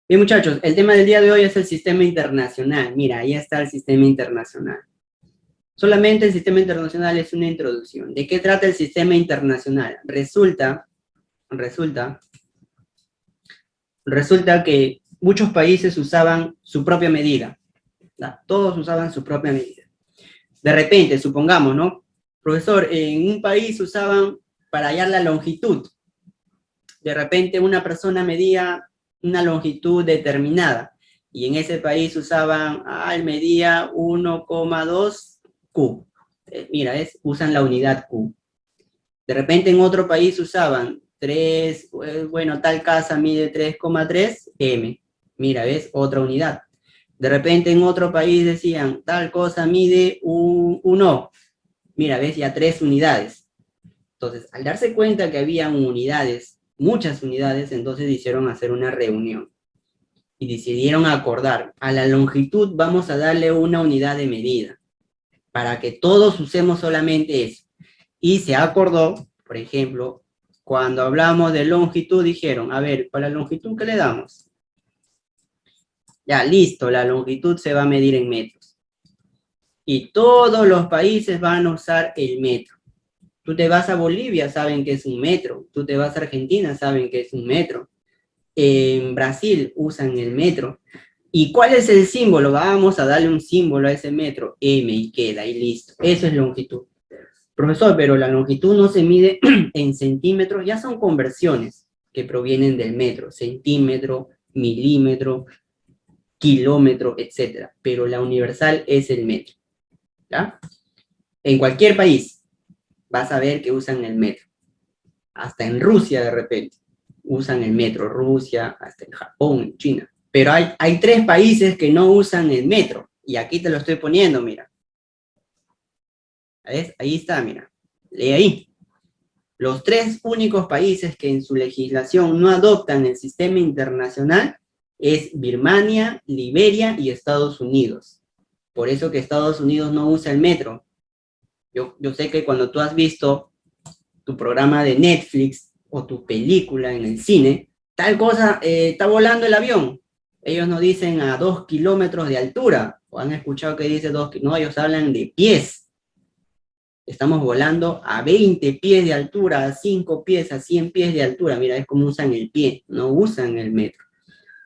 Bien, muchachos, el tema del día de hoy es el sistema internacional. Mira, ahí está el sistema internacional. Solamente el sistema internacional es una introducción. ¿De qué trata el sistema internacional? Resulta que muchos países usaban su propia medida, ¿no? Todos usaban su propia medida. De repente, supongamos, ¿no? Profesor, en un país usaban para hallar la longitud. De repente una persona medía una longitud determinada y en ese país usaban, medía 1,2 Q. Mira, usan la unidad Q. De repente en otro país usaban 3, bueno, tal casa mide 3,3 M. Mira, ¿ves? Otra unidad. De repente en otro país decían, tal cosa mide 1. Mira, ¿ves? Ya 3 unidades. Entonces, al darse cuenta que habían unidades, muchas unidades, entonces hicieron hacer una reunión y decidieron acordar, a la longitud vamos a darle una unidad de medida, para que todos usemos solamente eso. Y se acordó, por ejemplo, cuando hablamos de longitud, dijeron, a ver, ¿para la longitud qué le damos? Ya, listo, la longitud se va a medir en metros. Y todos los países van a usar el metro. Tú te vas a Bolivia, saben que es un metro. Tú te vas a Argentina, saben que es un metro. En Brasil usan el metro. ¿Y cuál es el símbolo? Vamos a darle un símbolo a ese metro, M, y queda, y listo. Eso es longitud. Profesor, pero la longitud no se mide en centímetros, ya son conversiones que provienen del metro, centímetro, milímetro, kilómetro, etc. Pero la universal es el metro, ¿ya? En cualquier país vas a ver que usan el metro. Hasta en Rusia de repente usan el metro, Rusia, hasta en Japón, en China. Pero hay 3 países que no usan el metro, y aquí te lo estoy poniendo, mira. ¿Ves? Ahí está, mira. Lee ahí. Los 3 únicos países que en su legislación no adoptan el sistema internacional es Birmania, Liberia y Estados Unidos. Por eso que Estados Unidos no usa el metro. Yo sé que cuando tú has visto tu programa de Netflix o tu película en el cine, tal cosa, está volando el avión. Ellos no dicen a 2 kilómetros de altura, o han escuchado que dice 2 kilómetros, no, ellos hablan de pies. Estamos volando a 20 pies de altura, a 5 pies, a 100 pies de altura. Mira, es como usan el pie, no usan el metro.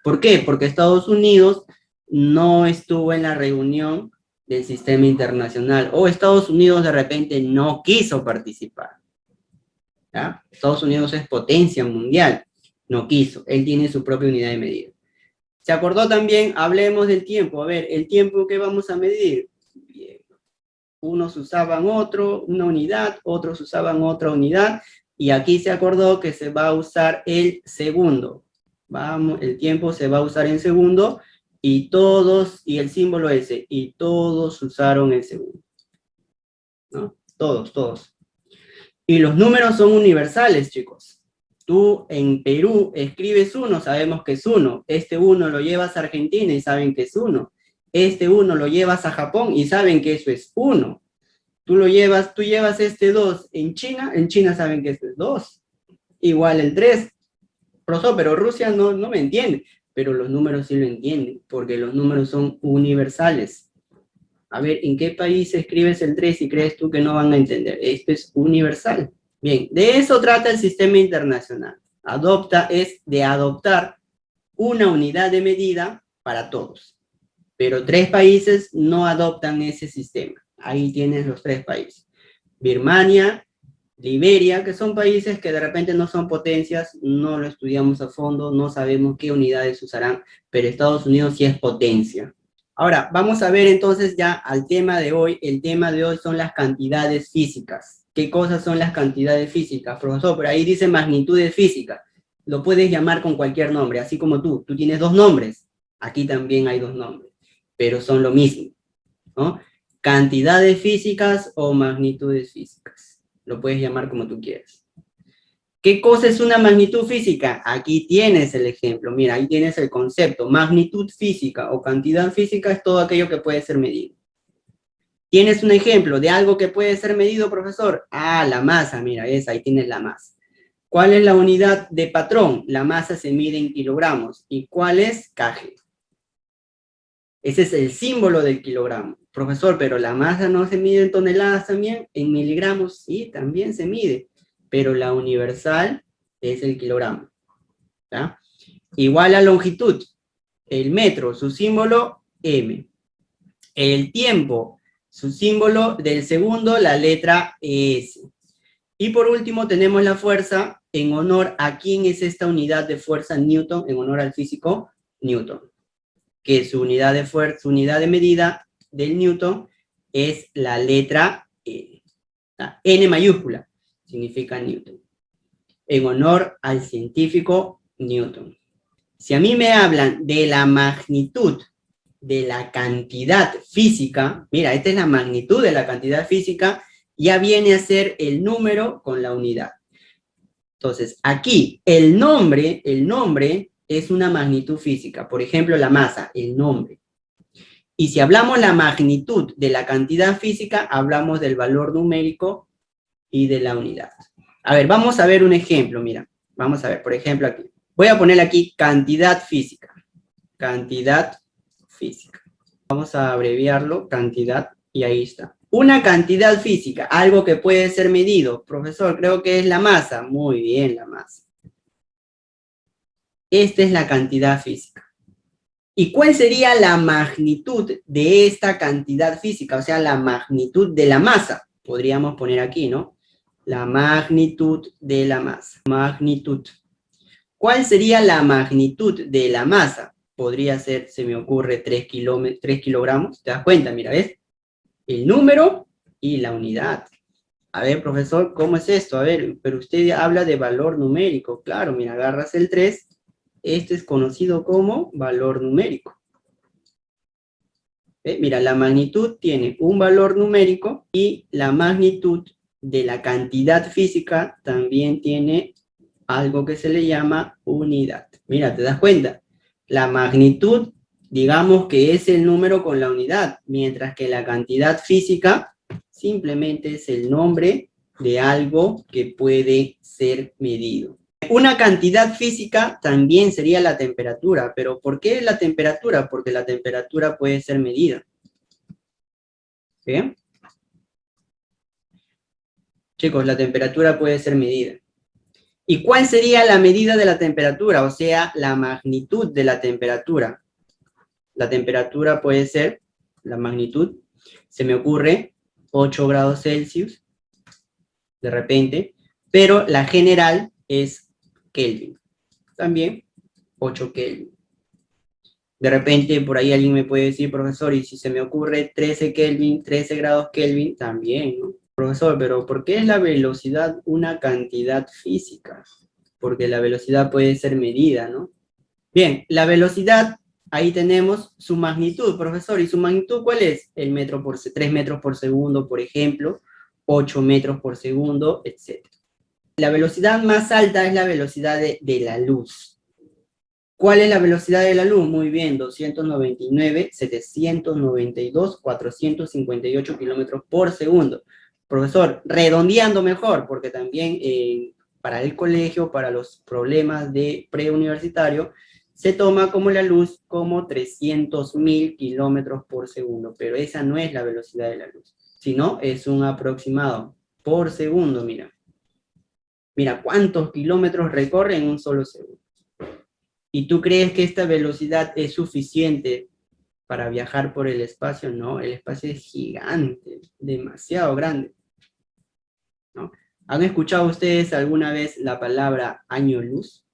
¿Por qué? Porque Estados Unidos no estuvo en la reunión del sistema internacional, o Estados Unidos de repente no quiso participar. ¿Ya? Estados Unidos es potencia mundial, no quiso, él tiene su propia unidad de medida. Se acordó también, hablemos del tiempo. A ver, el tiempo que vamos a medir. Bien. Unos usaban una unidad, otros usaban otra unidad, y aquí se acordó que se va a usar el segundo. El tiempo se va a usar en segundo, y el símbolo ese, y todos usaron el segundo. ¿No? Todos. Y los números son universales, chicos. Tú en Perú escribes 1, sabemos que es 1. Este 1 lo llevas a Argentina y saben que es 1. Este 1 lo llevas a Japón y saben que eso es 1. Tú llevas este 2 en China saben que esto es 2. Igual el 3. Profesor, pero Rusia no me entiende. Pero los números sí lo entienden, porque los números son universales. A ver, ¿en qué país escribes el 3 y crees tú que no van a entender? Esto es universal. Bien, de eso trata el sistema internacional. Es de adoptar una unidad de medida para todos. Pero 3 países no adoptan ese sistema. Ahí tienes los 3 países. Birmania, Liberia, que son países que de repente no son potencias, no lo estudiamos a fondo, no sabemos qué unidades usarán, pero Estados Unidos sí es potencia. Ahora, vamos a ver entonces ya al tema de hoy. El tema de hoy son las cantidades físicas. ¿Qué cosas son las cantidades físicas? Profesor, por ahí dice magnitudes físicas. Lo puedes llamar con cualquier nombre, así como tú. Tú tienes 2 nombres. Aquí también hay 2 nombres, pero son lo mismo, ¿no? Cantidades físicas o magnitudes físicas. Lo puedes llamar como tú quieras. ¿Qué cosa es una magnitud física? Aquí tienes el ejemplo. Mira, ahí tienes el concepto. Magnitud física o cantidad física es todo aquello que puede ser medido. ¿Tienes un ejemplo de algo que puede ser medido, profesor? La masa, mira, ahí tienes la masa. ¿Cuál es la unidad de patrón? La masa se mide en kilogramos. ¿Y cuál es? kg. Ese es el símbolo del kilogramo. Profesor, pero la masa no se mide en toneladas también, en miligramos, sí, también se mide, pero la universal es el kilogramo. ¿Ya? Igual a longitud, el metro, su símbolo m. El tiempo, su símbolo del segundo, la letra S. Y por último tenemos la fuerza, en honor a quién es esta unidad de fuerza, Newton, en honor al físico Newton, que su unidad de fuerza, su unidad de medida del Newton es la letra N. La N mayúscula significa Newton, en honor al científico Newton. Si a mí me hablan de la magnitud de la cantidad física, mira, esta es la magnitud de la cantidad física, ya viene a ser el número con la unidad. Entonces, aquí, el nombre es una magnitud física. Por ejemplo, la masa, el nombre. Y si hablamos la magnitud de la cantidad física, hablamos del valor numérico y de la unidad. A ver, vamos a ver un ejemplo, mira. Vamos a ver, por ejemplo, aquí. Voy a poner aquí cantidad física. Cantidad física. Vamos a abreviarlo, cantidad, y ahí está. Una cantidad física, algo que puede ser medido. Profesor, creo que es la masa. Muy bien, la masa. Esta es la cantidad física. ¿Y cuál sería la magnitud de esta cantidad física? O sea, la magnitud de la masa. Podríamos poner aquí, ¿no? La magnitud de la masa. Magnitud. ¿Cuál sería la magnitud de la masa? Podría ser, se me ocurre, 3 kilogramos. ¿Te das cuenta? Mira, ¿ves? El número y la unidad. A ver, profesor, ¿cómo es esto? A ver, pero usted habla de valor numérico. Claro, mira, agarras el 3. Este es conocido como valor numérico. Mira, la magnitud tiene un valor numérico y la magnitud de la cantidad física también tiene algo que se le llama unidad. Mira, ¿te das cuenta? La magnitud, digamos que es el número con la unidad, mientras que la cantidad física simplemente es el nombre de algo que puede ser medido. Una cantidad física también sería la temperatura, pero ¿por qué la temperatura? Porque la temperatura puede ser medida. ¿Bien? Chicos, la temperatura puede ser medida. ¿Y cuál sería la medida de la temperatura? O sea, la magnitud de la temperatura. La temperatura puede ser, la magnitud, se me ocurre 8 grados Celsius, de repente, pero la general es Kelvin. También 8 Kelvin. De repente, por ahí alguien me puede decir, profesor, y si se me ocurre 13 Kelvin, 13 grados Kelvin, también, ¿no? Profesor, pero ¿por qué es la velocidad una cantidad física? Porque la velocidad puede ser medida, ¿no? Bien, la velocidad, ahí tenemos su magnitud, profesor. ¿Y su magnitud cuál es? 3 metros por segundo, por ejemplo, 8 metros por segundo, etc. La velocidad más alta es la velocidad de la luz. ¿Cuál es la velocidad de la luz? Muy bien, 299, 792, 458 kilómetros por segundo. Profesor, redondeando mejor, porque también para el colegio, para los problemas de preuniversitario, se toma como la luz como 300.000 kilómetros por segundo, pero esa no es la velocidad de la luz, sino es un aproximado por segundo, mira. Mira cuántos kilómetros recorre en un solo segundo. ¿Y tú crees que esta velocidad es suficiente para viajar por el espacio? No, el espacio es gigante, demasiado grande, ¿no? ¿Han escuchado ustedes alguna vez la palabra año luz?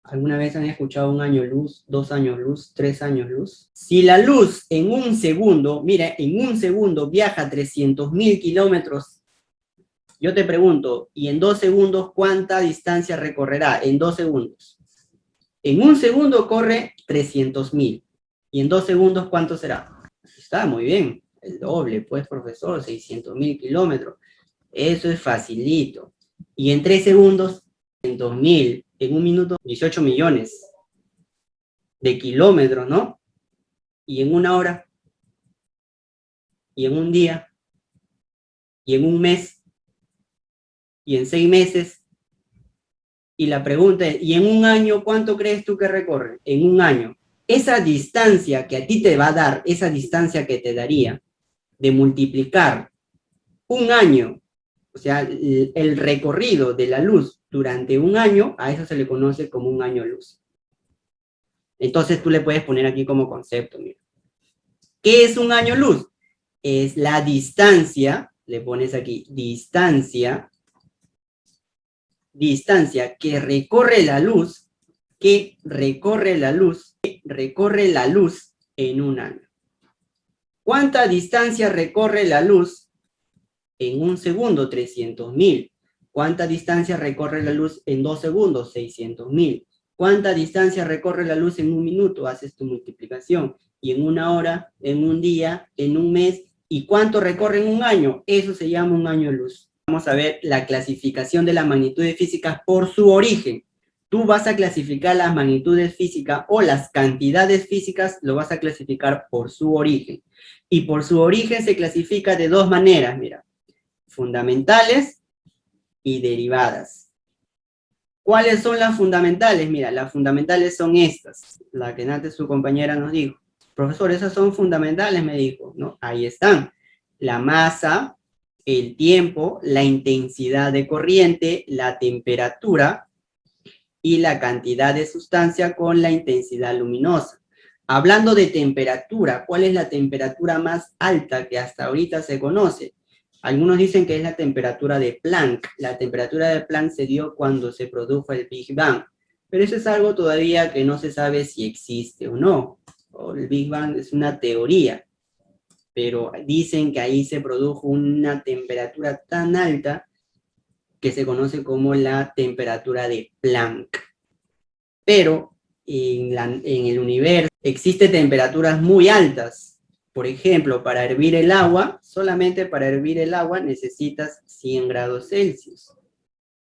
¿Alguna vez han escuchado un año luz, 2 años luz, 3 años luz? Si la luz en un segundo, mira, en un segundo viaja 300.000 kilómetros, yo te pregunto, ¿y en 2 segundos cuánta distancia recorrerá? En 2 segundos. En un segundo corre 300.000. ¿Y en 2 segundos cuánto será? Está muy bien. El doble, pues, profesor, 600.000 kilómetros. Eso es facilito. Y en 3 segundos, 200.000. En un minuto, 18 millones de kilómetros, ¿no? Y en una hora, y en un día, y en un mes, y en 6 meses, Y la pregunta es, ¿y en un año cuánto crees tú que recorre? En un año. Esa distancia que a ti te va a dar, esa distancia que te daría de multiplicar un año, o sea, el recorrido de la luz durante un año, a eso se le conoce como un año luz. Entonces tú le puedes poner aquí como concepto, mira. ¿Qué es un año luz? Es la distancia, le pones aquí, distancia que recorre la luz, recorre la luz en un año. ¿Cuánta distancia recorre la luz en un segundo? 300.000. ¿Cuánta distancia recorre la luz en 2 segundos? 600.000. ¿Cuánta distancia recorre la luz en un minuto? Haces tu multiplicación. Y en una hora, en un día, en un mes. ¿Y cuánto recorre en un año? Eso se llama un año luz. Vamos a ver la clasificación de las magnitudes físicas por su origen. Tú vas a clasificar las magnitudes físicas o las cantidades físicas, lo vas a clasificar por su origen. Y por su origen se clasifica de dos maneras, mira. Fundamentales y derivadas. ¿Cuáles son las fundamentales? Mira, las fundamentales son estas, la que antes su compañera nos dijo. Profesor, esas son fundamentales, me dijo, ¿no? Ahí están. La masa, el tiempo, la intensidad de corriente, la temperatura y la cantidad de sustancia con la intensidad luminosa. Hablando de temperatura, ¿cuál es la temperatura más alta que hasta ahorita se conoce? Algunos dicen que es la temperatura de Planck. La temperatura de Planck se dio cuando se produjo el Big Bang. Pero eso es algo todavía que no se sabe si existe o no. El Big Bang es una teoría. Pero dicen que ahí se produjo una temperatura tan alta que se conoce como la temperatura de Planck. Pero en el universo existen temperaturas muy altas. Por ejemplo, para hervir el agua, solamente para hervir el agua necesitas 100 grados Celsius.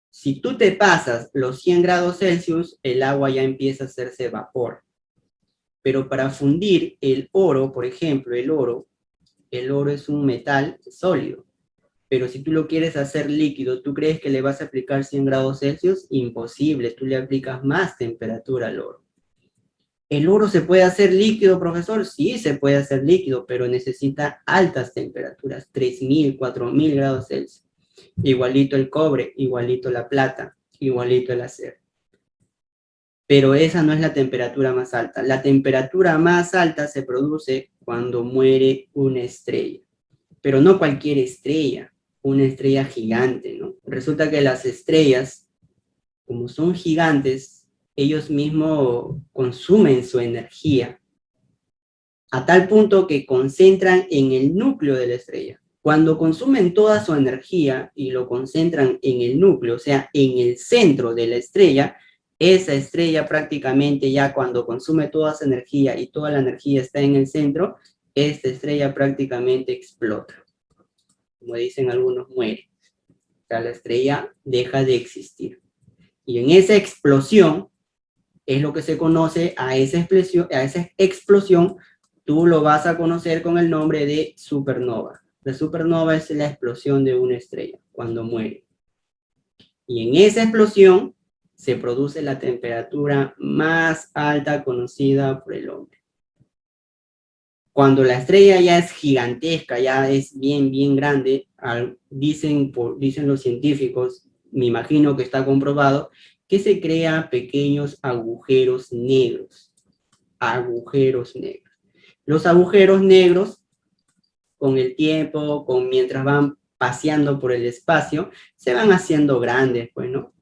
Si tú te pasas los 100 grados Celsius, el agua ya empieza a hacerse vapor. Pero para fundir el oro, por ejemplo, el oro es un metal sólido. Pero si tú lo quieres hacer líquido, ¿tú crees que le vas a aplicar 100 grados Celsius? Imposible, tú le aplicas más temperatura al oro. ¿El oro se puede hacer líquido, profesor? Sí, se puede hacer líquido, pero necesita altas temperaturas, 3.000, 4.000 grados Celsius. Igualito el cobre, igualito la plata, igualito el acero. Pero esa no es la temperatura más alta. La temperatura más alta se produce cuando muere una estrella. Pero no cualquier estrella, una estrella gigante, ¿no? Resulta que las estrellas, como son gigantes, ellos mismos consumen su energía a tal punto que concentran en el núcleo de la estrella. Cuando consumen toda su energía y lo concentran en el núcleo, o sea, en el centro de la estrella, esa estrella prácticamente ya cuando consume toda su energía y toda la energía está en el centro, esta estrella prácticamente explota. Como dicen algunos, muere. O sea, la estrella deja de existir. Y en esa explosión, es lo que se conoce a esa explosión, tú lo vas a conocer con el nombre de supernova. La supernova es la explosión de una estrella cuando muere. Y en esa explosión se produce la temperatura más alta conocida por el hombre. Cuando la estrella ya es gigantesca, ya es bien, bien grande, dicen los científicos, me imagino que está comprobado, que se crean pequeños agujeros negros. Agujeros negros. Los agujeros negros, con el tiempo, mientras van paseando por el espacio, se van haciendo grandes, pues, ¿no?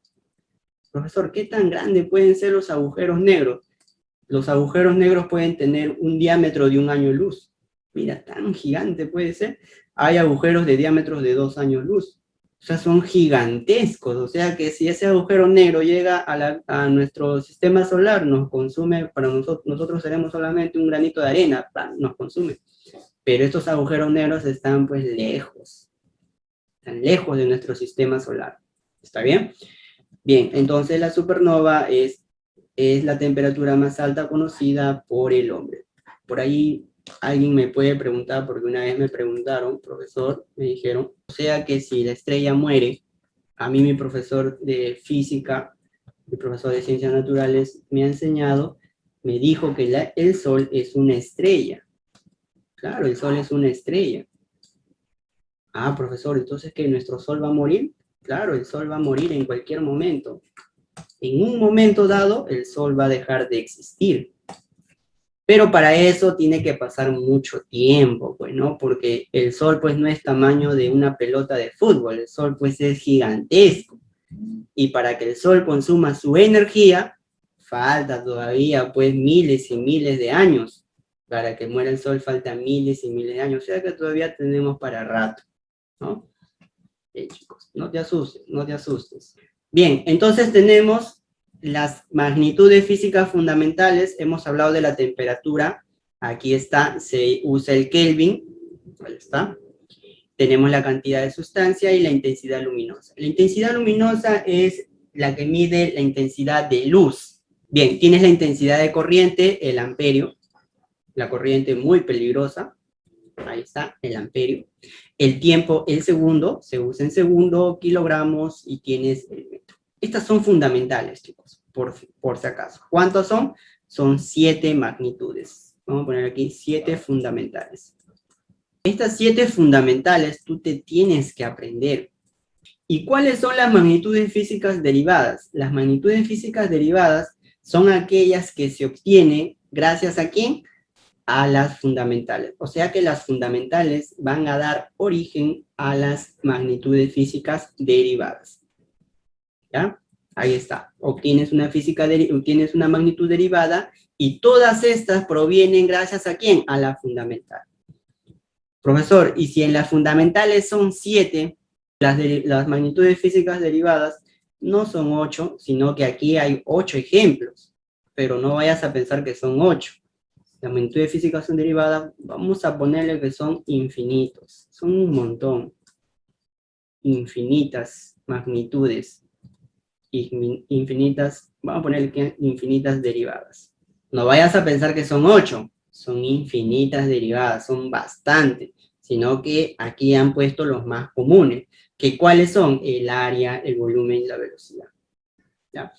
Profesor, ¿qué tan grandes pueden ser los agujeros negros? Los agujeros negros pueden tener un diámetro de 1 año luz. Mira, tan gigante puede ser. Hay agujeros de diámetros de 2 años luz. O sea, son gigantescos. O sea que si ese agujero negro llega a nuestro sistema solar, nos consume, para nosotros seremos solamente un granito de arena, nos consume. Pero estos agujeros negros están pues lejos. Están lejos de nuestro sistema solar. ¿Está bien? Bien, entonces la supernova es la temperatura más alta conocida por el hombre. Por ahí alguien me puede preguntar, porque una vez me preguntaron, profesor, me dijeron, o sea que si la estrella muere, a mí mi profesor de física el profesor de Ciencias Naturales me ha enseñado, me dijo que el Sol es una estrella. Claro, el Sol es una estrella. Ah, profesor, entonces ¿que nuestro Sol va a morir? Claro, el Sol va a morir en cualquier momento. En un momento dado, el Sol va a dejar de existir. Pero para eso tiene que pasar mucho tiempo, pues, ¿no? Porque el Sol, pues, no es tamaño de una pelota de fútbol. El Sol, pues, es gigantesco. Y para que el Sol consuma su energía, falta todavía, pues, miles y miles de años. Para que muera el Sol faltan miles y miles de años. O sea que todavía tenemos para rato, ¿no? Chicos, no te asustes, no te asustes. Bien, entonces tenemos las magnitudes físicas fundamentales. Hemos hablado de la temperatura. Aquí está, se usa el Kelvin. Ahí está. Tenemos la cantidad de sustancia y la intensidad luminosa. La intensidad luminosa es la que mide la intensidad de luz. Bien, tienes la intensidad de corriente, el amperio, la corriente muy peligrosa. Ahí está, el amperio. El tiempo, el segundo, se usa en segundo, kilogramos y tienes el metro. Estas son fundamentales, chicos, por si acaso. ¿Cuántos son? Son 7 magnitudes. Vamos a poner aquí 7 fundamentales. Estas 7 fundamentales tú te tienes que aprender. ¿Y cuáles son las magnitudes físicas derivadas? Las magnitudes físicas derivadas son aquellas que se obtienen gracias a ¿quién? A las fundamentales. O sea que las fundamentales van a dar origen a las magnitudes físicas derivadas. ¿Ya? Ahí está. Obtienes una magnitud derivada y todas estas provienen gracias a ¿quién? A la fundamental. Profesor, y si en las fundamentales son 7, las magnitudes físicas derivadas no son 8, sino que aquí hay 8 ejemplos. Pero no vayas a pensar que son 8. Las magnitudes físicas son derivadas, vamos a ponerle que son infinitos. Son un montón. Infinitas magnitudes. Infinitas, vamos a ponerle que infinitas derivadas. No vayas a pensar que son 8. Son infinitas derivadas, son bastante. Sino que aquí han puesto los más comunes. ¿Que cuáles son? El área, el volumen y la velocidad. ¿Ya?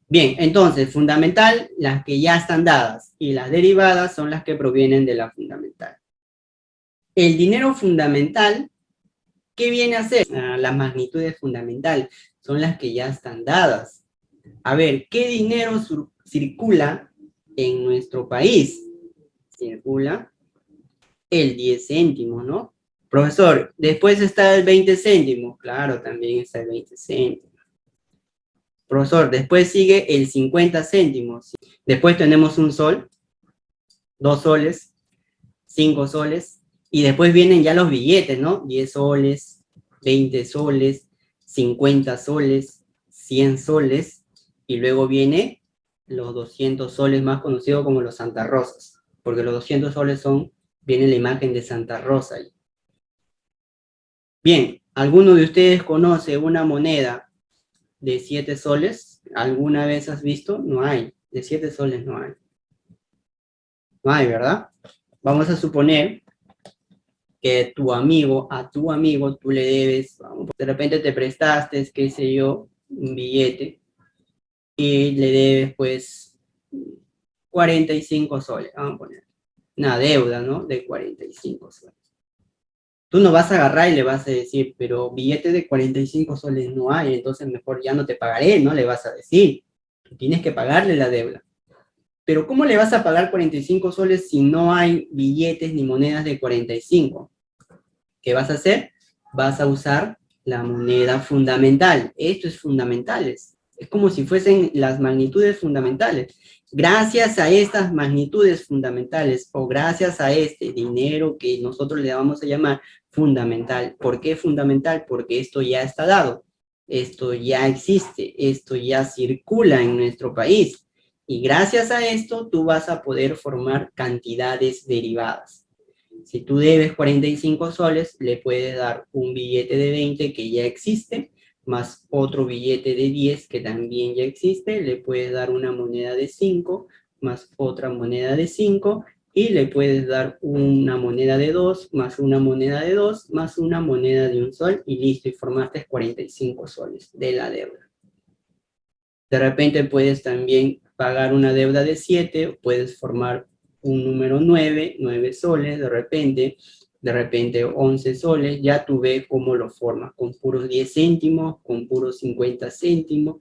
Bien, entonces, fundamental, las que ya están dadas, y las derivadas son las que provienen de la fundamental. El dinero fundamental, ¿qué viene a ser? Las magnitudes fundamentales, son las que ya están dadas. A ver, ¿qué dinero circula en nuestro país? Circula el 10 céntimos, ¿no? Profesor, después está el 20 céntimos. Claro, también está el 20 céntimos. Profesor, después sigue el 50 céntimos. Después tenemos un sol, 2 soles, 5 soles, y después vienen ya los billetes, ¿no? 10 soles, 20 soles, 50 soles, 100 soles, y luego viene los 200 soles, más conocidos como los Santa Rosas, porque los 200 soles viene la imagen de Santa Rosa ahí. Bien, ¿alguno de ustedes conoce una moneda de 7 soles? ¿Alguna vez has visto? No hay. De 7 soles no hay. No hay, ¿verdad? Vamos a suponer que a tu amigo tú le debes, de repente te prestaste, qué sé yo, un billete, y le debes pues 45 soles, vamos a poner. Una deuda, ¿no? De 45 soles. Tú no vas a agarrar y le vas a decir, pero billete de 45 soles no hay, entonces mejor ya no te pagaré, ¿no? Le vas a decir. Tú tienes que pagarle la deuda. Pero ¿cómo le vas a pagar 45 soles si no hay billetes ni monedas de 45? ¿Qué vas a hacer? Vas a usar la moneda fundamental. Esto es fundamentales. Es como si fuesen las magnitudes fundamentales. Gracias a estas magnitudes fundamentales o gracias a este dinero que nosotros le vamos a llamar fundamental. ¿Por qué fundamental? Porque esto ya está dado. Esto ya existe. Esto ya circula en nuestro país. Y gracias a esto tú vas a poder formar cantidades derivadas. Si tú debes 45 soles, le puedes dar un billete de 20 que ya existe, más otro billete de 10 que también ya existe, le puedes dar una moneda de 5, más otra moneda de 5, y le puedes dar una moneda de 2, más una moneda de 2, más una moneda de 1 sol, y listo, y formaste 45 soles de la deuda. De repente puedes también pagar una deuda de 7, puedes formar un número 9 soles, de repente 11 soles, ya tú ves cómo lo formas, con puros 10 céntimos, con puros 50 céntimos,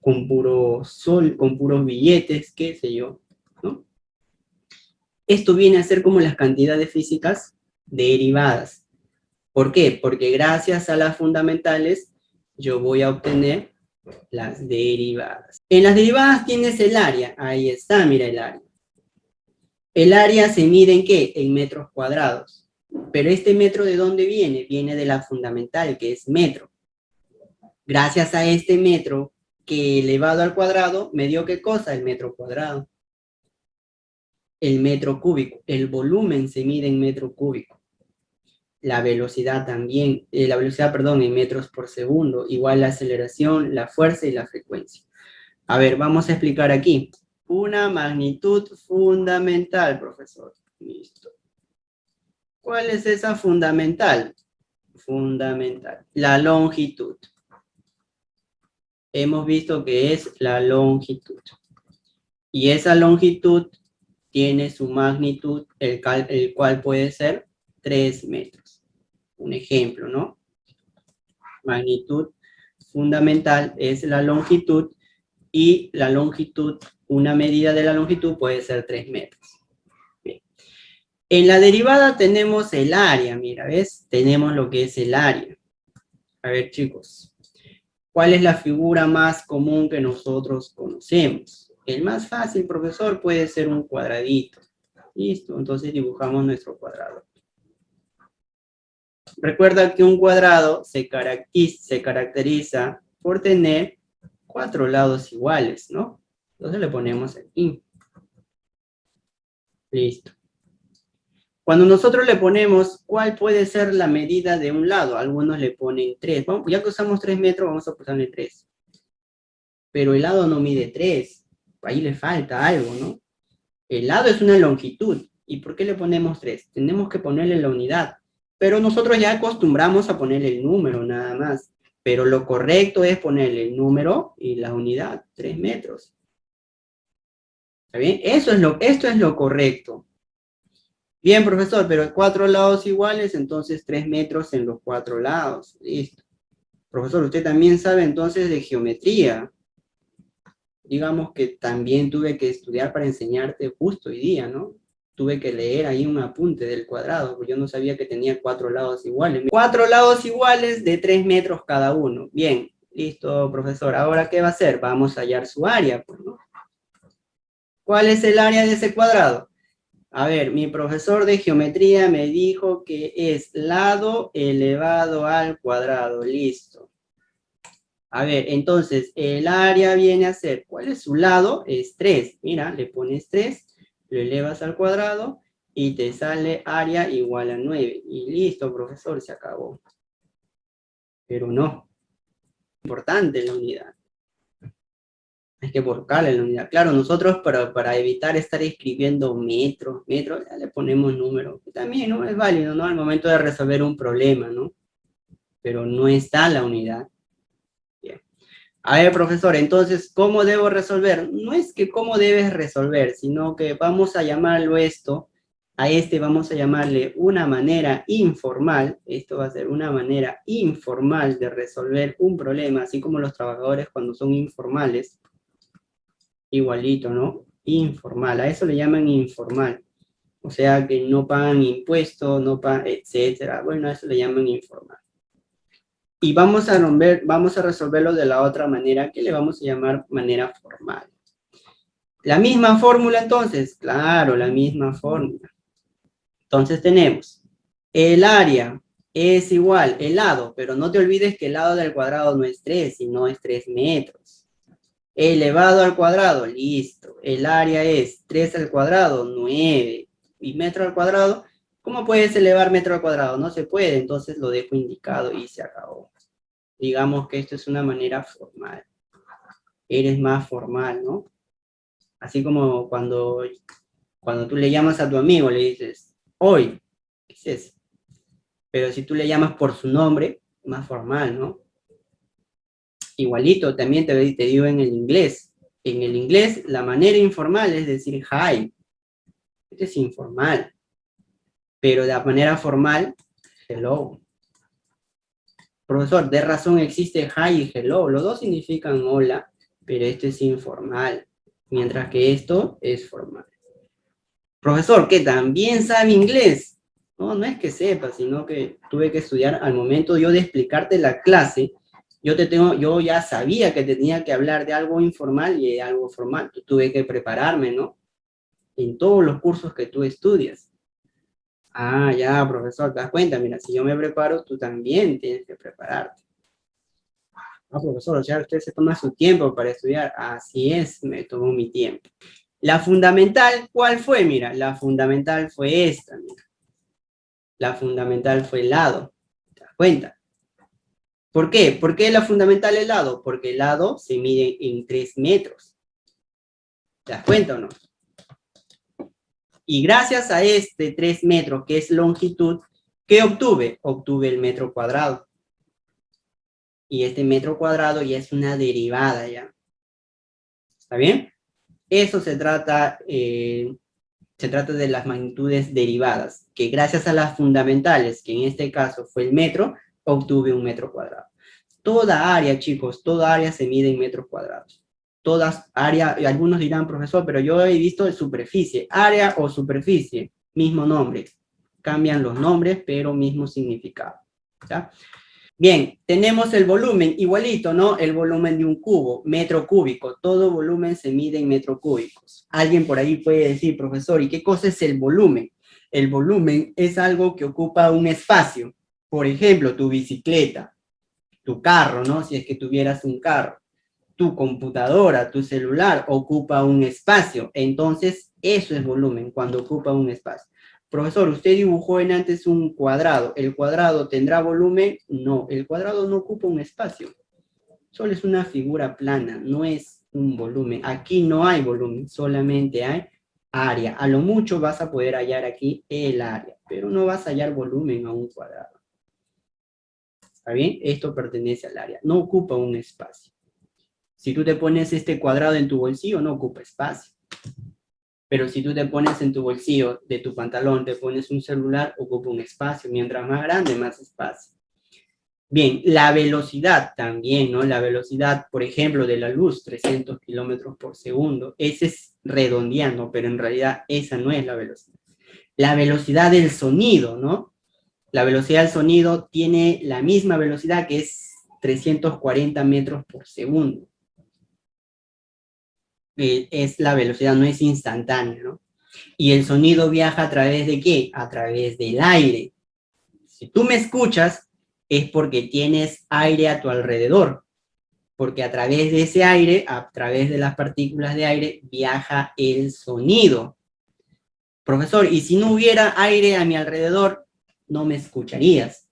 con puro sol, con puros billetes, qué sé yo, ¿no? Esto viene a ser como las cantidades físicas derivadas. ¿Por qué? Porque gracias a las fundamentales yo voy a obtener las derivadas. En las derivadas tienes el área, ahí está, mira el área. El área se mide ¿en qué? En metros cuadrados. Pero este metro ¿de dónde viene? Viene de la fundamental, que es metro. Gracias a este metro, que elevado al cuadrado, me dio ¿qué cosa? El metro cuadrado. El metro cúbico. El volumen se mide en metro cúbico. La velocidad también, en metros por segundo, igual la aceleración, la fuerza y la frecuencia. A ver, vamos a explicar aquí. Una magnitud fundamental, profesor. Listo. ¿Cuál es esa fundamental? Fundamental. La longitud. Hemos visto que es la longitud. Y esa longitud tiene su magnitud, el cual puede ser 3 metros. Un ejemplo, ¿no? Magnitud fundamental es la longitud, y la longitud, una medida de la longitud puede ser 3 metros. Bien. En la derivada tenemos el área, mira, ¿ves? Tenemos lo que es el área. A ver, chicos, ¿cuál es la figura más común que nosotros conocemos? El más fácil, profesor, puede ser un cuadradito. Listo, entonces dibujamos nuestro cuadrado. Recuerda que un cuadrado se caracteriza por tener 4 lados iguales, ¿no? Entonces le ponemos aquí. Listo. Cuando nosotros le ponemos, ¿cuál puede ser la medida de un lado? Algunos le ponen 3. Vamos, ya que usamos 3 metros, vamos a ponerle 3. Pero el lado no mide 3. Ahí le falta algo, ¿no? El lado es una longitud. ¿Y por qué le ponemos 3? Tenemos que ponerle la unidad. Pero nosotros ya acostumbramos a ponerle el número nada más. Pero lo correcto es ponerle el número y la unidad, 3 metros. ¿Está bien? Esto es lo correcto. Bien, profesor, pero 4 lados iguales, entonces 3 metros en los 4 lados. Listo. Profesor, usted también sabe entonces de geometría. Digamos que también tuve que estudiar para enseñarte justo hoy día, ¿no? Tuve que leer ahí un apunte del cuadrado, porque yo no sabía que tenía 4 lados iguales. 4 lados iguales de 3 metros cada uno. Bien, listo, profesor. ¿Ahora qué va a hacer? Vamos a hallar su área, pues, ¿no? ¿Cuál es el área de ese cuadrado? A ver, mi profesor de geometría me dijo que es lado elevado al cuadrado. Listo. A ver, entonces, el área viene a ser, ¿cuál es su lado? Es 3. Mira, le pones 3, lo elevas al cuadrado y te sale área igual a 9. Y listo, profesor, se acabó. Pero no. Importante la unidad. Hay que buscarle la unidad. Claro, nosotros para evitar estar escribiendo metros, ya le ponemos números. También, ¿no? Es válido, ¿no? Al momento de resolver un problema, ¿no? Pero no está la unidad. Bien. A ver, profesor, entonces, ¿cómo debo resolver? No es que cómo debes resolver, sino que vamos a llamarlo esto, a este vamos a llamarle una manera informal. Esto va a ser una manera informal de resolver un problema, así como los trabajadores cuando son informales. Igualito, ¿no? Informal, a eso le llaman informal. O sea, que no pagan impuestos, no pagan, etcétera. Bueno, a eso le llaman informal. Y vamos a resolverlo de la otra manera, que le vamos a llamar manera formal. ¿La misma fórmula entonces? Claro, la misma fórmula. Entonces tenemos, el área es igual, el lado, pero no te olvides que el lado del cuadrado no es 3, sino es 3 metros. Elevado al cuadrado, listo. El área es 3 al cuadrado, 9. Y metro al cuadrado, ¿cómo puedes elevar metro al cuadrado? No se puede, entonces lo dejo indicado y se acabó. Digamos que esto es una manera formal. Eres más formal, ¿no? Así como cuando tú le llamas a tu amigo, le dices, hoy, ¿qué es eso? Pero si tú le llamas por su nombre, más formal, ¿no? Igualito, también te digo en el inglés. En el inglés, la manera informal es decir hi. Este es informal. Pero de manera formal, hello. Profesor, de razón existe hi y hello. Los dos significan hola, pero esto es informal. Mientras que esto es formal. Profesor, que también sabe inglés. No, no es que sepa, sino que tuve que estudiar al momento yo de explicarte la clase. Yo ya sabía que tenía que hablar de algo informal y de algo formal. Tuve que prepararme, ¿no? En todos los cursos que tú estudias. Ah, ya, profesor, te das cuenta. Mira, si yo me preparo, tú también tienes que prepararte. Ah, profesor, o sea, usted se toma su tiempo para estudiar. Así es, me tomó mi tiempo. La fundamental, ¿cuál fue? Mira, la fundamental fue esta, mira. La fundamental fue el lado. ¿Te das cuenta? ¿Por qué? ¿Por qué la fundamental el lado? Porque el lado se mide en 3 metros. ¿Te das cuenta o no? Y gracias a este 3 metros, que es longitud, ¿qué obtuve? Obtuve el metro cuadrado. Y este metro cuadrado ya es una derivada, ¿ya? ¿Está bien? Eso se trata de las magnitudes derivadas, que gracias a las fundamentales, que en este caso fue el metro, obtuve un metro cuadrado. Toda área, chicos, toda área se mide en metros cuadrados. Todas áreas, algunos dirán, profesor, pero yo he visto de superficie, área o superficie, mismo nombre. Cambian los nombres, pero mismo significado. ¿Ya? Bien, tenemos el volumen, igualito, ¿no? El volumen de un cubo, metro cúbico. Todo volumen se mide en metros cúbicos. Alguien por ahí puede decir, profesor, ¿y qué cosa es el volumen? El volumen es algo que ocupa un espacio. Por ejemplo, tu bicicleta, tu carro, ¿no? Si es que tuvieras un carro. Tu computadora, tu celular ocupa un espacio. Entonces, eso es volumen, cuando ocupa un espacio. Profesor, usted dibujó en antes un cuadrado. ¿El cuadrado tendrá volumen? No, el cuadrado no ocupa un espacio. Solo es una figura plana, no es un volumen. Aquí no hay volumen, solamente hay área. A lo mucho vas a poder hallar aquí el área, pero no vas a hallar volumen a un cuadrado. ¿Está bien? Esto pertenece al área, no ocupa un espacio. Si tú te pones este cuadrado en tu bolsillo, no ocupa espacio. Pero si tú te pones en tu bolsillo de tu pantalón, te pones un celular, ocupa un espacio. Mientras más grande, más espacio. Bien, la velocidad también, ¿no? La velocidad, por ejemplo, de la luz, 300 kilómetros por segundo. Ese es redondeando, pero en realidad esa no es la velocidad. La velocidad del sonido, ¿no? La velocidad del sonido tiene la misma velocidad, que es 340 metros por segundo. Es la velocidad, no es instantánea, ¿no? Y el sonido viaja a través de ¿qué? A través del aire. Si tú me escuchas, es porque tienes aire a tu alrededor, porque a través de ese aire, a través de las partículas de aire, viaja el sonido. Profesor, y si no hubiera aire a mi alrededor, no me escucharías.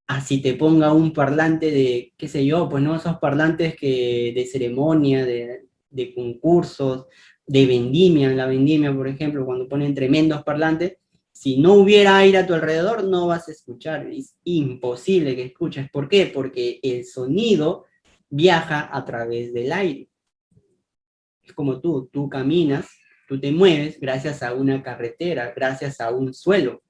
Así te ponga un parlante de, qué sé yo, pues no, esos parlantes que de ceremonia, de concursos, de vendimia. En la vendimia, por ejemplo, cuando ponen tremendos parlantes, si no hubiera aire a tu alrededor, no vas a escuchar. Es imposible que escuches. ¿Por qué? Porque el sonido viaja a través del aire. Es como tú caminas, tú te mueves gracias a una carretera, gracias a un suelo.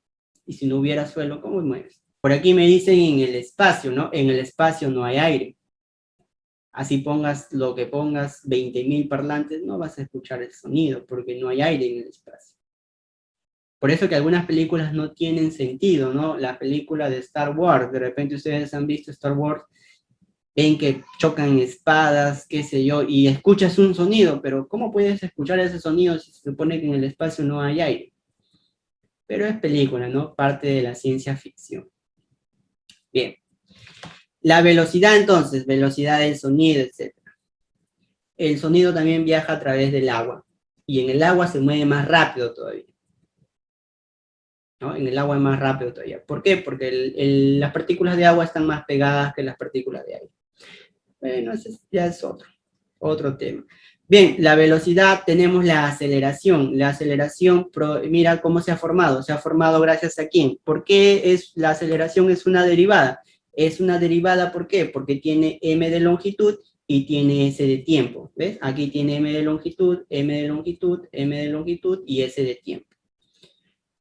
Y si no hubiera suelo, ¿cómo mueves? Por aquí me dicen en el espacio, ¿no? En el espacio no hay aire. Así pongas lo que pongas, 20.000 parlantes, no vas a escuchar el sonido, porque no hay aire en el espacio. Por eso que algunas películas no tienen sentido, ¿no? La película de Star Wars, de repente ustedes han visto Star Wars, ven que chocan espadas, qué sé yo, y escuchas un sonido, pero ¿cómo puedes escuchar ese sonido si se supone que en el espacio no hay aire? Pero es película, ¿no? Parte de la ciencia ficción. Bien. La velocidad entonces, velocidad del sonido, etc. El sonido también viaja a través del agua. Y en el agua se mueve más rápido todavía. ¿No? En el agua es más rápido todavía. ¿Por qué? Porque las partículas de agua están más pegadas que las partículas de aire. Bueno, ese ya es otro tema. Bien, la velocidad, tenemos la aceleración. La aceleración, mira cómo se ha formado. Se ha formado gracias a quién. ¿Por qué la aceleración es una derivada? Es una derivada, ¿por qué? Porque tiene m de longitud y tiene s de tiempo, ¿ves? Aquí tiene m de longitud, m de longitud, m de longitud y s de tiempo.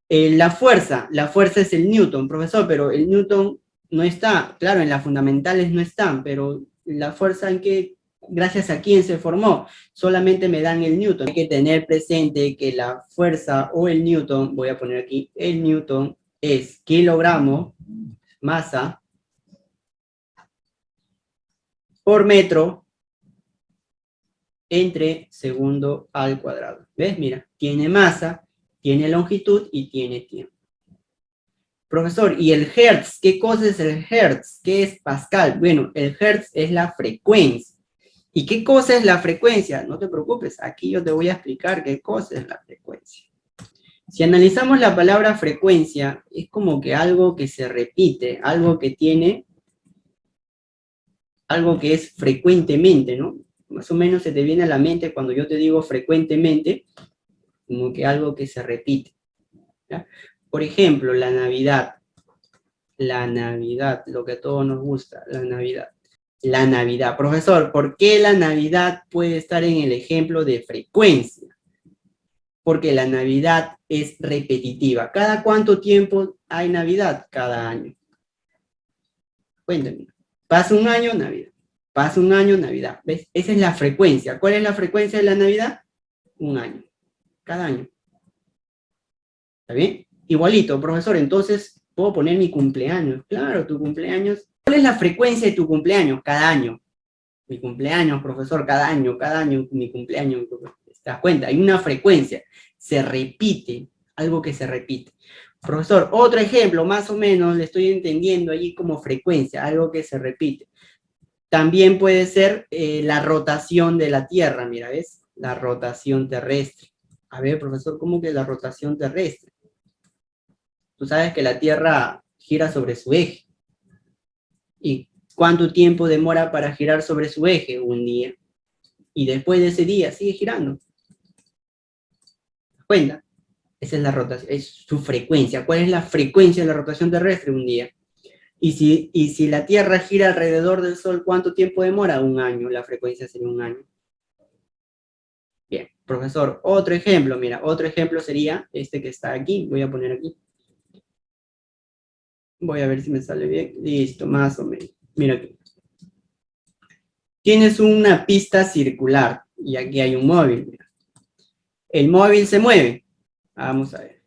La fuerza es el Newton, profesor, pero el Newton no está, claro, en las fundamentales no están, pero la fuerza en que, gracias a quién se formó, solamente me dan el Newton. Hay que tener presente que la fuerza o el Newton, voy a poner aquí, el Newton es kilogramo, masa, por metro, entre segundo al cuadrado. ¿Ves? Mira, tiene masa, tiene longitud y tiene tiempo. Profesor, ¿y el Hertz? ¿Qué cosa es el Hertz? ¿Qué es Pascal? Bueno, el Hertz es la frecuencia. ¿Y qué cosa es la frecuencia? No te preocupes, aquí yo te voy a explicar qué cosa es la frecuencia. Si analizamos la palabra frecuencia, es como que algo que se repite, algo que tiene, algo que es frecuentemente, ¿no? Más o menos se te viene a la mente cuando yo te digo frecuentemente, como que algo que se repite, ¿ya? Por ejemplo, la Navidad, lo que a todos nos gusta, la Navidad. La Navidad. Profesor, ¿por qué la Navidad puede estar en el ejemplo de frecuencia? Porque la Navidad es repetitiva. ¿Cada cuánto tiempo hay Navidad? Cada año. Cuéntame. Pasa un año, Navidad. Pasa un año, Navidad. ¿Ves? Esa es la frecuencia. ¿Cuál es la frecuencia de la Navidad? Un año. Cada año. ¿Está bien? Igualito, profesor. Entonces, puedo poner mi cumpleaños. Claro, tu cumpleaños. ¿Cuál es la frecuencia de tu cumpleaños? Cada año. Mi cumpleaños, profesor, cada año, mi cumpleaños. ¿Te das cuenta? Hay una frecuencia. Se repite. Algo que se repite. Profesor, otro ejemplo, más o menos, le estoy entendiendo allí como frecuencia, algo que se repite. También puede ser la rotación de la Tierra, mira, ¿ves? La rotación terrestre. A ver, profesor, ¿cómo que la rotación terrestre? Tú sabes que la Tierra gira sobre su eje. ¿Y cuánto tiempo demora para girar sobre su eje? Un día. Y después de ese día sigue girando. ¿Te das cuenta? Esa es la rotación, es su frecuencia. ¿Cuál es la frecuencia de la rotación terrestre? Un día. Y si la Tierra gira alrededor del Sol, ¿cuánto tiempo demora? Un año. La frecuencia sería un año. Bien, profesor, otro ejemplo, mira, otro ejemplo sería este que está aquí, voy a poner aquí. Voy a ver si me sale bien. Listo, más o menos. Mira aquí. Tienes una pista circular y aquí hay un móvil. Mira. El móvil se mueve. Vamos a ver.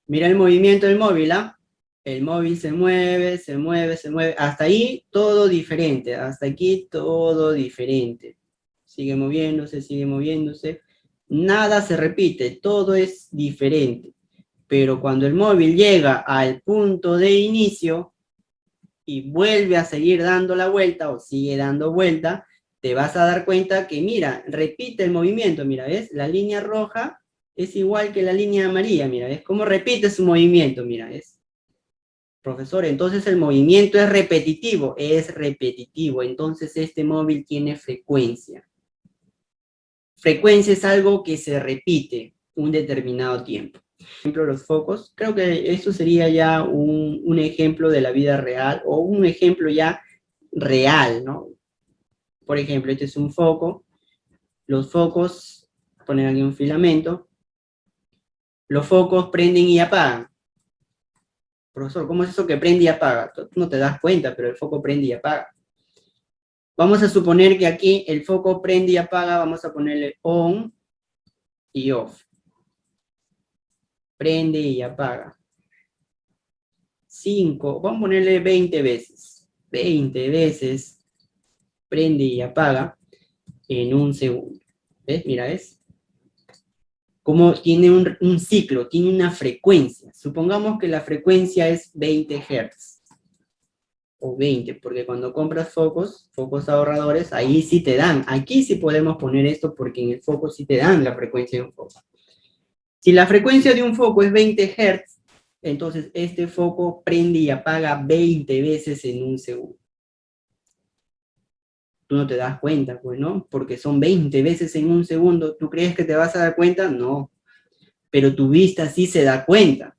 Mira el movimiento del móvil, ¿ah? El móvil se mueve, se mueve, se mueve. Hasta ahí todo diferente. Hasta aquí todo diferente. Sigue moviéndose, sigue moviéndose. Nada se repite, todo es diferente. Pero cuando el móvil llega al punto de inicio y vuelve a seguir dando la vuelta o sigue dando vuelta, te vas a dar cuenta que, mira, repite el movimiento, mira, ¿ves? La línea roja es igual que la línea amarilla, mira, ¿ves? ¿Cómo repite su movimiento? Mira, ¿ves? Profesor, entonces el movimiento es repetitivo, entonces este móvil tiene frecuencia. Frecuencia es algo que se repite un determinado tiempo. Por ejemplo, los focos, creo que esto sería ya un ejemplo de la vida real o un ejemplo ya real, ¿no? Por ejemplo, este es un foco, los focos, ponen aquí un filamento, los focos prenden y apagan. Profesor, ¿cómo es eso que prende y apaga? Tú no te das cuenta, pero el foco prende y apaga. Vamos a suponer que aquí el foco prende y apaga, vamos a ponerle on y off. Prende y apaga. 5, vamos a ponerle 20 veces. 20 veces prende y apaga en un segundo. ¿Ves? Mira, ¿ves? Como tiene un ciclo, tiene una frecuencia. Supongamos que la frecuencia es 20 Hz. O 20, porque cuando compras focos ahorradores, ahí sí te dan. Aquí sí podemos poner esto porque en el foco sí te dan la frecuencia de un foco. Si la frecuencia de un foco es 20 Hz, entonces este foco prende y apaga 20 veces en un segundo. Tú no te das cuenta, pues, ¿no? Porque son 20 veces en un segundo. ¿Tú crees que te vas a dar cuenta? No. Pero tu vista sí se da cuenta.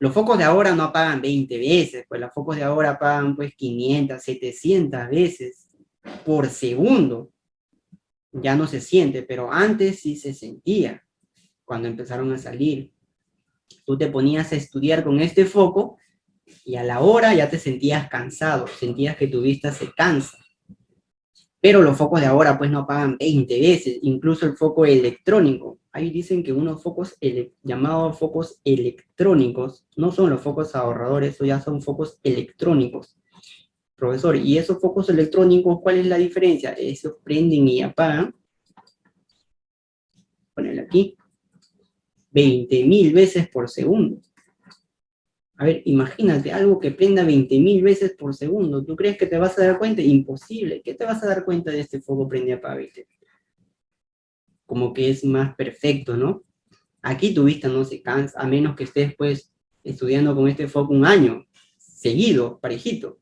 Los focos de ahora no apagan 20 veces, pues los focos de ahora apagan pues 500, 700 veces por segundo. Ya no se siente, pero antes sí se sentía cuando empezaron a salir. Tú te ponías a estudiar con este foco y a la hora ya te sentías cansado, sentías que tu vista se cansa. Pero los focos de ahora pues no apagan 20 veces, incluso el foco electrónico. Ahí dicen que unos focos llamados focos electrónicos, no son los focos ahorradores, eso ya son focos electrónicos. Profesor, ¿y esos focos electrónicos cuál es la diferencia? Esos prenden y apagan. Ponele aquí. 20.000 veces por segundo. A ver, imagínate algo que prenda 20.000 veces por segundo. ¿Tú crees que te vas a dar cuenta? Imposible. ¿Qué te vas a dar cuenta de este foco prende y apaga 20? Como que es más perfecto, ¿no? Aquí tu vista no se cansa, a menos que estés pues estudiando con este foco un año seguido, parejito.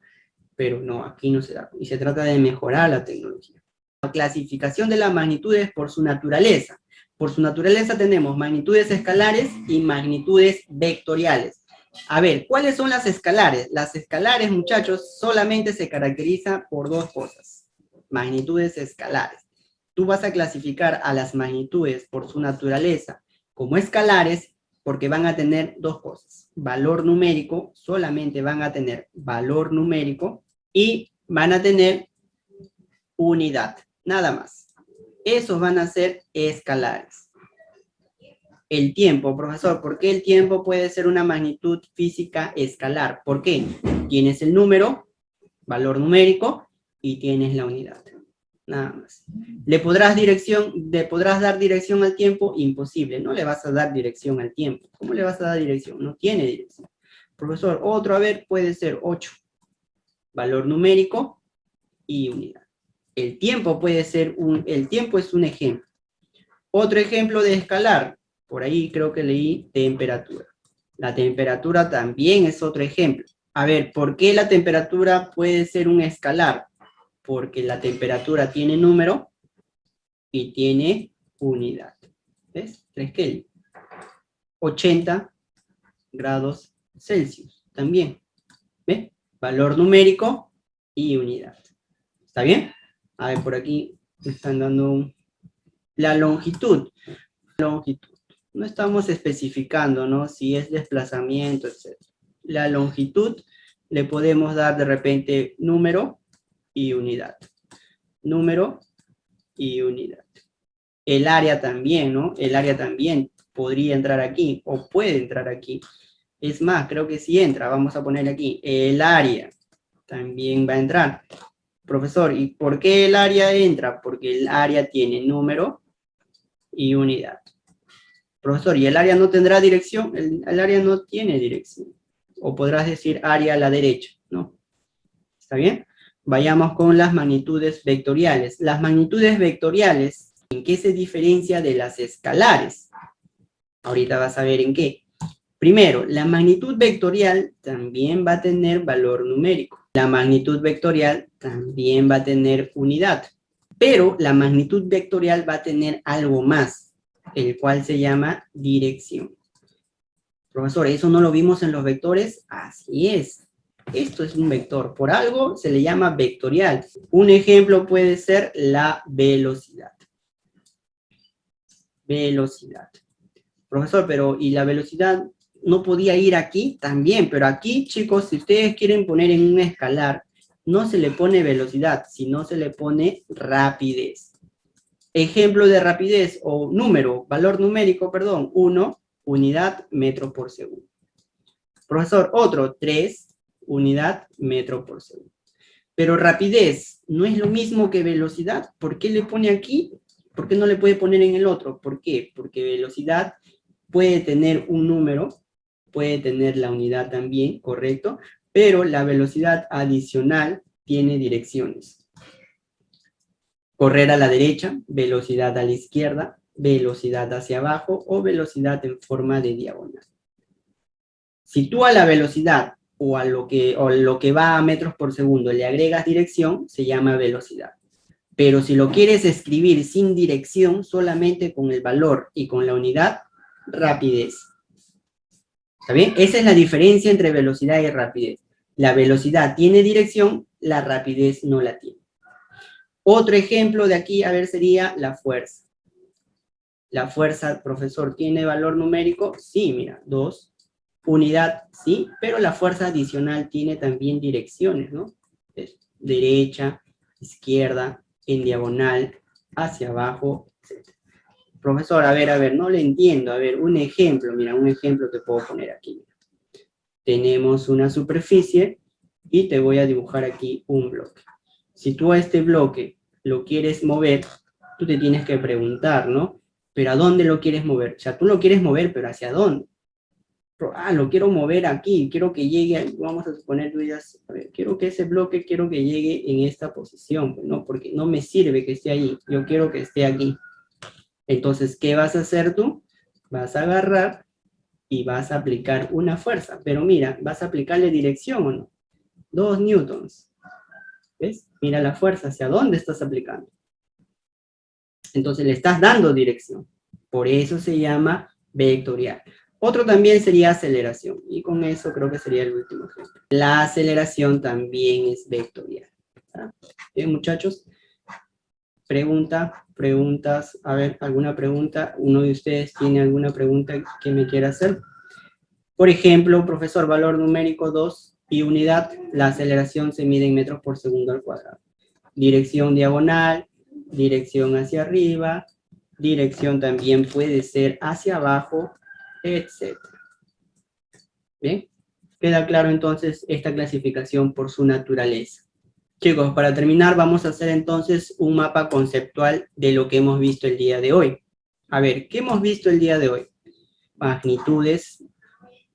Pero no, aquí no se da. Y se trata de mejorar la tecnología. La clasificación de las magnitudes por su naturaleza. Por su naturaleza tenemos magnitudes escalares y magnitudes vectoriales. A ver, ¿cuáles son las escalares? Las escalares, muchachos, solamente se caracterizan por dos cosas. Magnitudes escalares. Tú vas a clasificar a las magnitudes por su naturaleza como escalares porque van a tener dos cosas. Valor numérico, solamente van a tener valor numérico y van a tener unidad, nada más. Esos van a ser escalares. El tiempo, profesor, ¿por qué el tiempo puede ser una magnitud física escalar? ¿Por qué? Tienes el número, valor numérico, y tienes la unidad. Nada más. ¿Le podrás dar dirección al tiempo? Imposible, no le vas a dar dirección al tiempo. ¿Cómo le vas a dar dirección? No tiene dirección. Profesor, otro, a ver, puede ser 8. Valor numérico y unidad. El tiempo puede ser el tiempo es un ejemplo. Otro ejemplo de escalar, por ahí creo que leí temperatura. La temperatura también es otro ejemplo. A ver, ¿por qué la temperatura puede ser un escalar? Porque la temperatura tiene número y tiene unidad. ¿Ves? 3 Kelvin. 80 grados Celsius también. ¿Ves? Valor numérico y unidad. ¿Está bien? A ver, por aquí me están dando la longitud. No estamos especificando, ¿no? Si es desplazamiento, etc. La longitud le podemos dar de repente número y unidad. Número y unidad. El área también, ¿no? El área también podría entrar aquí o puede entrar aquí. Es más, creo que sí entra. Vamos a poner aquí. El área también va a entrar. Profesor, ¿y por qué el área entra? Porque el área tiene número y unidad. Profesor, ¿y el área no tendrá dirección? El área no tiene dirección. O podrás decir área a la derecha, ¿no? ¿Está bien? Vayamos con las magnitudes vectoriales. Las magnitudes vectoriales, ¿en qué se diferencia de las escalares? Ahorita vas a ver en qué. Primero, la magnitud vectorial también va a tener valor numérico. La magnitud vectorial también va a tener unidad. Pero la magnitud vectorial va a tener algo más, el cual se llama dirección. Profesor, ¿eso no lo vimos en los vectores? Así es. Esto es un vector. Por algo se le llama vectorial. Un ejemplo puede ser la velocidad. Velocidad. Profesor, pero ¿y la velocidad no podía ir aquí? También, pero aquí, chicos, si ustedes quieren poner en un escalar, no se le pone velocidad, sino se le pone rapidez. Ejemplo de rapidez o número, valor numérico, perdón, 1, unidad metro por segundo. Profesor, otro, 3, unidad metro por segundo. Pero rapidez no es lo mismo que velocidad. ¿Por qué le pone aquí? ¿Por qué no le puede poner en el otro? ¿Por qué? Porque velocidad puede tener un número, puede tener la unidad también, correcto, pero la velocidad adicional tiene direcciones. Correr a la derecha, velocidad a la izquierda, velocidad hacia abajo o velocidad en forma de diagonal. Si tú a la velocidad o lo que va a metros por segundo le agregas dirección, se llama velocidad. Pero si lo quieres escribir sin dirección, solamente con el valor y con la unidad, rapidez. ¿Está bien? Esa es la diferencia entre velocidad y rapidez. La velocidad tiene dirección, la rapidez no la tiene. Otro ejemplo de aquí, a ver, sería la fuerza. La fuerza, profesor, ¿tiene valor numérico? Sí, mira, 2. Unidad, sí, pero la fuerza adicional tiene también direcciones, ¿no? Es derecha, izquierda, en diagonal, hacia abajo, etc. Profesor, a ver, no le entiendo. A ver, un ejemplo, mira, un ejemplo que puedo poner aquí. Tenemos una superficie y te voy a dibujar aquí un bloque. Si tú a este bloque lo quieres mover, tú te tienes que preguntar, ¿no? ¿Pero a dónde lo quieres mover? O sea, tú lo quieres mover, pero ¿hacia dónde? Lo quiero mover aquí, quiero que llegue, vamos a suponer, tú digas, a ver, quiero que ese bloque, quiero que llegue en esta posición, ¿no? Porque no me sirve que esté ahí, yo quiero que esté aquí. Entonces, ¿qué vas a hacer tú? Vas a agarrar y vas a aplicar una fuerza, pero mira, vas a aplicarle dirección, ¿o no? 2 newtons. ¿Ves? Mira la fuerza, ¿hacia dónde estás aplicando? Entonces le estás dando dirección. Por eso se llama vectorial. Otro también sería aceleración. Y con eso creo que sería el último ejemplo. La aceleración también es vectorial. ¿Ah? Bien, muchachos. Preguntas. A ver, ¿alguna pregunta? ¿Uno de ustedes tiene alguna pregunta que me quiera hacer? Por ejemplo, profesor, valor numérico 2 y unidad, la aceleración se mide en metros por segundo al cuadrado. Dirección diagonal, dirección hacia arriba, dirección también puede ser hacia abajo, etc. ¿Bien? Queda claro entonces esta clasificación por su naturaleza. Chicos, para terminar vamos a hacer entonces un mapa conceptual de lo que hemos visto el día de hoy. A ver, ¿qué hemos visto el día de hoy? Magnitudes,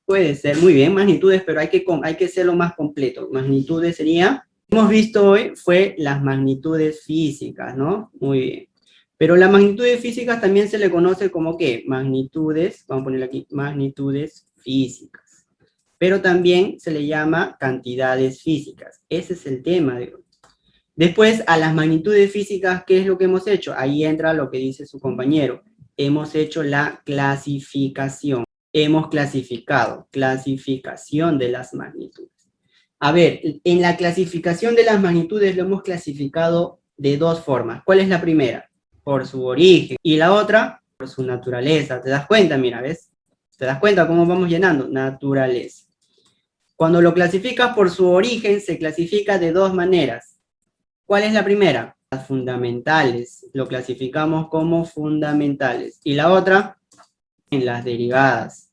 puede ser, muy bien, magnitudes, pero hay que hacerlo más completo. Magnitudes sería, hemos visto hoy, fue las magnitudes físicas, ¿no? Muy bien. Pero las magnitudes físicas también se le conoce como, ¿qué? Magnitudes, vamos a ponerle aquí, magnitudes físicas. Pero también se le llama cantidades físicas. Ese es el tema de hoy. Después, a las magnitudes físicas, ¿qué es lo que hemos hecho? Ahí entra lo que dice su compañero. Hemos hecho la clasificación. Hemos clasificado, clasificación de las magnitudes. A ver, en la clasificación de las magnitudes lo hemos clasificado de dos formas. ¿Cuál es la primera? Por su origen. Y la otra, por su naturaleza. ¿Te das cuenta? Mira, ¿ves? ¿Te das cuenta cómo vamos llenando? Naturaleza. Cuando lo clasificas por su origen, se clasifica de dos maneras. ¿Cuál es la primera? Las fundamentales. Lo clasificamos como fundamentales. Y la otra, en las derivadas.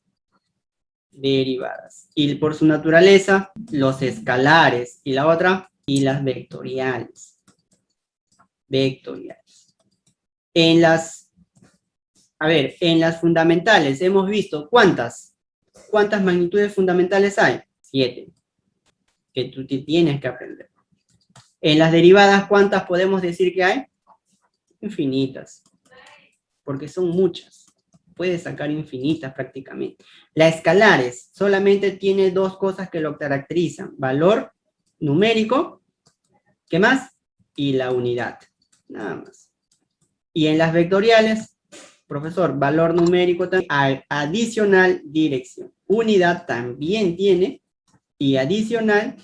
Y por su naturaleza, los escalares. Y la otra, y las vectoriales. En las fundamentales hemos visto ¿cuántas magnitudes fundamentales hay? 7, que tú tienes que aprender. En las derivadas, ¿cuántas podemos decir que hay? Infinitas, porque son muchas. Puedes sacar infinitas prácticamente. Las escalares solamente tiene dos cosas que lo caracterizan: valor numérico, ¿qué más? Y la unidad, nada más. Y en las vectoriales, profesor, valor numérico también, adicional, dirección. Unidad también tiene, y adicional,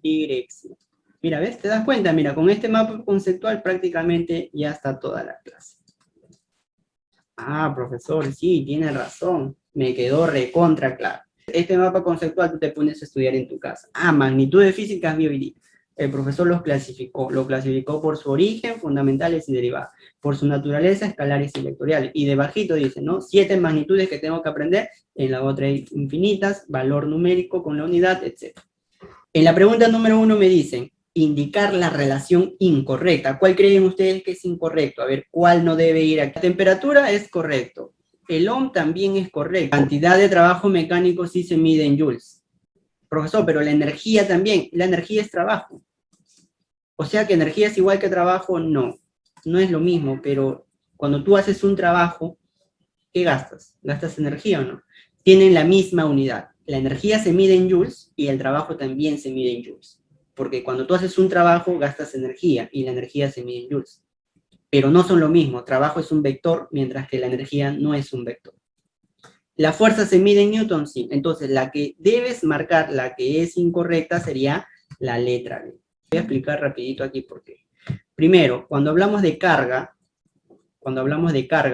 dirección. Mira, ¿ves? ¿Te das cuenta? Mira, con este mapa conceptual prácticamente ya está toda la clase. Ah, profesor, sí, tiene razón. Me quedó recontra claro. Este mapa conceptual tú te pones a estudiar en tu casa. Ah, magnitudes físicas, bioética. El profesor los clasificó. Lo clasificó por su origen, fundamentales y derivadas. Por su naturaleza, escalares y vectoriales. Y debajito dice, ¿no? 7 magnitudes que tengo que aprender. En la otra hay infinitas, valor numérico con la unidad, etc. En la pregunta número 1 me dicen, indicar la relación incorrecta. ¿Cuál creen ustedes que es incorrecto? A ver, ¿cuál no debe ir aquí? La temperatura es correcto. El ohm también es correcto. La cantidad de trabajo mecánico sí se mide en joules. Profesor, pero la energía también. La energía es trabajo. O sea que energía es igual que trabajo, no. No es lo mismo, pero cuando tú haces un trabajo, ¿qué gastas? ¿Gastas energía o no? Tienen la misma unidad. La energía se mide en joules y el trabajo también se mide en joules. Porque cuando tú haces un trabajo, gastas energía, y la energía se mide en joules. Pero no son lo mismo. Trabajo es un vector, mientras que la energía no es un vector. ¿La fuerza se mide en Newton? Sí. Entonces, la que debes marcar, la que es incorrecta, sería la letra B. Voy a explicar rapidito aquí por qué. Primero, cuando hablamos de carga,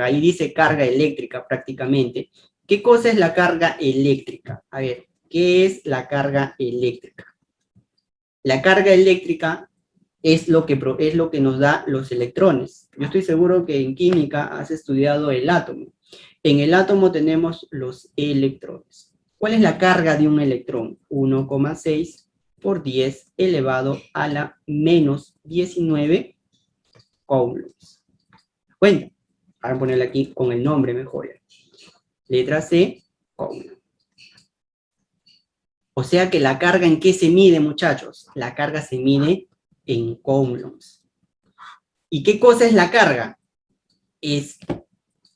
ahí dice carga eléctrica prácticamente. ¿Qué cosa es la carga eléctrica? A ver, ¿qué es la carga eléctrica? La carga eléctrica es lo que nos da los electrones. Yo estoy seguro que en química has estudiado el átomo. En el átomo tenemos los electrones. ¿Cuál es la carga de un electrón? 1,6 por 10 elevado a la menos 19 coulombs. Cuenta. Vamos a ponerle aquí con el nombre mejor. Letra C, coulomb. O sea que la carga, ¿en qué se mide, muchachos? La carga se mide en coulombs. ¿Y qué cosa es la carga? Es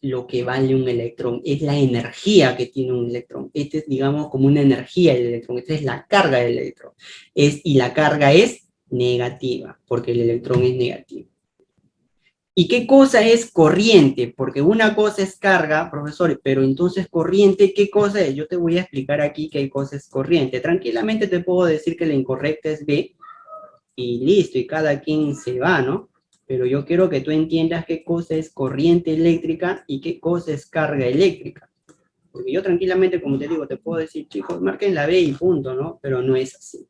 lo que vale un electrón, es la energía que tiene un electrón. Este es, digamos, como una energía del electrón. Esta es la carga del electrón. Y la carga es negativa, porque el electrón es negativo. ¿Y qué cosa es corriente? Porque una cosa es carga, profesor, pero entonces corriente, ¿qué cosa es? Yo te voy a explicar aquí qué cosa es corriente. Tranquilamente te puedo decir que la incorrecta es B, y listo, y cada quien se va, ¿no? Pero yo quiero que tú entiendas qué cosa es corriente eléctrica y qué cosa es carga eléctrica. Porque yo tranquilamente, como te digo, te puedo decir, chicos, marquen la B y punto, ¿no? Pero no es así.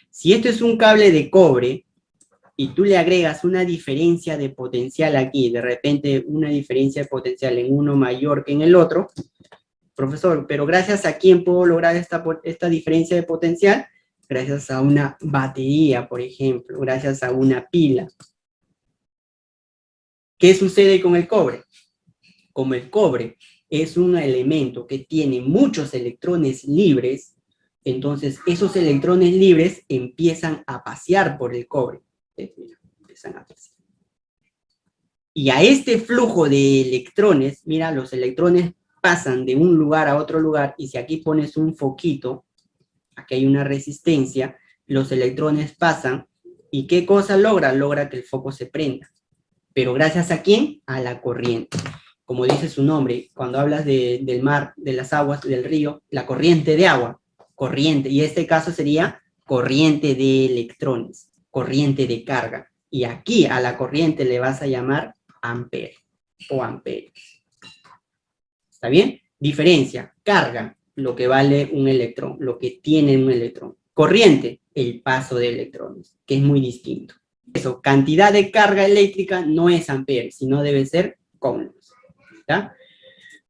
Si esto es un cable de cobre, y tú le agregas una diferencia de potencial aquí, de repente una diferencia de potencial en uno mayor que en el otro, profesor, pero gracias a quién puedo lograr esta diferencia de potencial, gracias a una batería, por ejemplo, gracias a una pila. ¿Qué sucede con el cobre? Como el cobre es un elemento que tiene muchos electrones libres, entonces esos electrones libres empiezan a pasear por el cobre. Mira, empiezan a pasear. Y a este flujo de electrones, mira, los electrones pasan de un lugar a otro lugar, y si aquí pones un foquito, aquí hay una resistencia, los electrones pasan, ¿y qué cosa logra? Logra que el foco se prenda. ¿Pero gracias a quién? A la corriente. Como dice su nombre, cuando hablas del mar, de las aguas, del río, la corriente de agua, corriente, y este caso sería corriente de electrones, corriente de carga. Y aquí a la corriente le vas a llamar ampere o amperes. ¿Está bien? Diferencia, carga, lo que vale un electrón, lo que tiene un electrón. Corriente, el paso de electrones, que es muy distinto. Eso, cantidad de carga eléctrica no es amperes, sino debe ser coulombs. ¿Está?